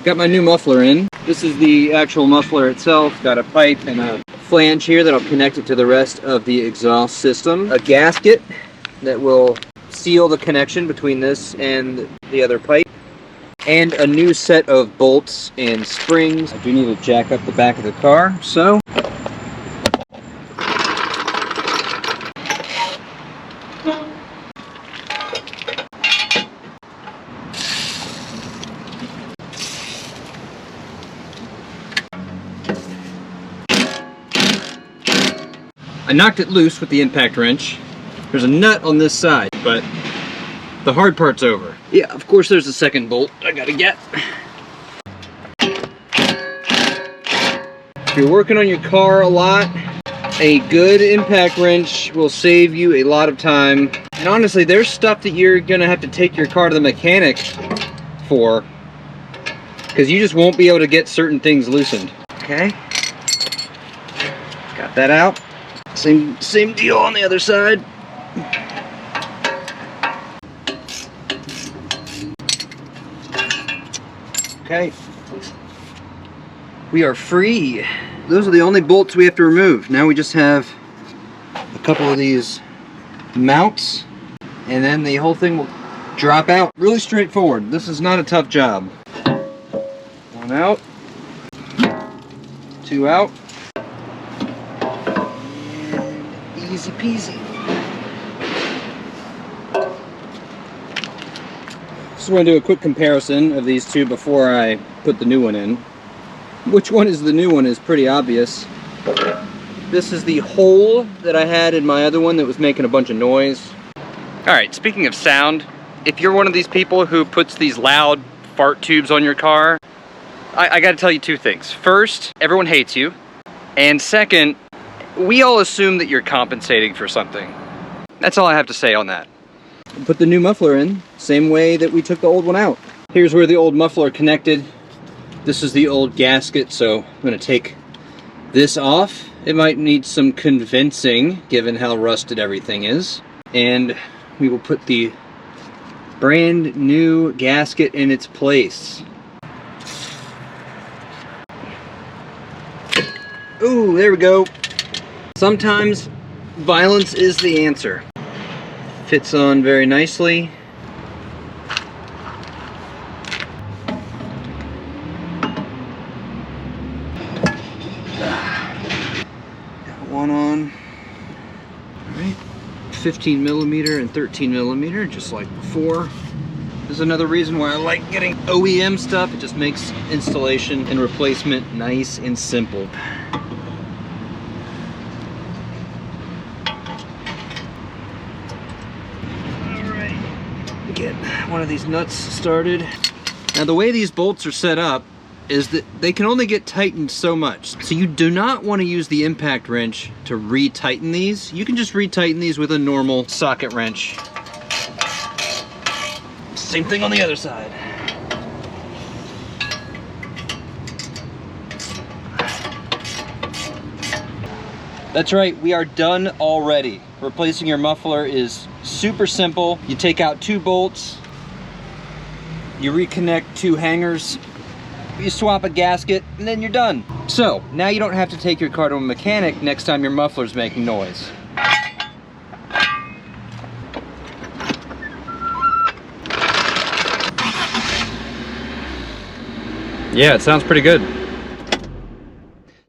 Got my new muffler in. This is the actual muffler itself. Got a pipe and a flange here that'll connect it to the rest of the exhaust system. A gasket that will seal the connection between this and the other pipe. And a new set of bolts and springs. I do need to jack up the back of the car, so. I knocked it loose with the impact wrench. There's a nut on this side, but the hard part's over. Yeah, of course there's a second bolt I gotta get. If you're working on your car a lot, a good impact wrench will save you a lot of time. And honestly, there's stuff that you're gonna have to take your car to the mechanic for, because you just won't be able to get certain things loosened. Okay, got that out. Same deal on the other side. Okay, we are free. Those are the only bolts we have to remove. Now we just have a couple of these mounts, and then the whole thing will drop out. Really straightforward. This is not a tough job. One out, two out. Easy peasy. Just want to do a quick comparison of these two before I put the new one in. Which one is the new one is pretty obvious. This is the hole that I had in my other one that was making a bunch of noise. Alright, speaking of sound, if you're one of these people who puts these loud fart tubes on your car, I gotta tell you two things. First, everyone hates you. And second, we all assume that you're compensating for something. That's all I have to say on that. Put the new muffler in, same way that we took the old one out. Here's where the old muffler connected. This is the old gasket, so I'm gonna take this off. It might need some convincing, given how rusted everything is. And we will put the brand new gasket in its place. Ooh, there we go. Sometimes violence is the answer. Fits on very nicely. Got one on. Alright. 15 millimeter and 13 millimeter, just like before. This is another reason why I like getting OEM stuff. It just makes installation and replacement nice and simple. Get one of these nuts started. Now the way these bolts are set up is that they can only get tightened so much. So you do not want to use the impact wrench to re-tighten these. You can just re-tighten these with a normal socket wrench. Same thing on the other side. That's right, we are done already. Replacing your muffler is super simple. You take out two bolts, you reconnect two hangers, you swap a gasket, and then you're done. So, now you don't have to take your car to a mechanic next time your muffler's making noise. Yeah, it sounds pretty good.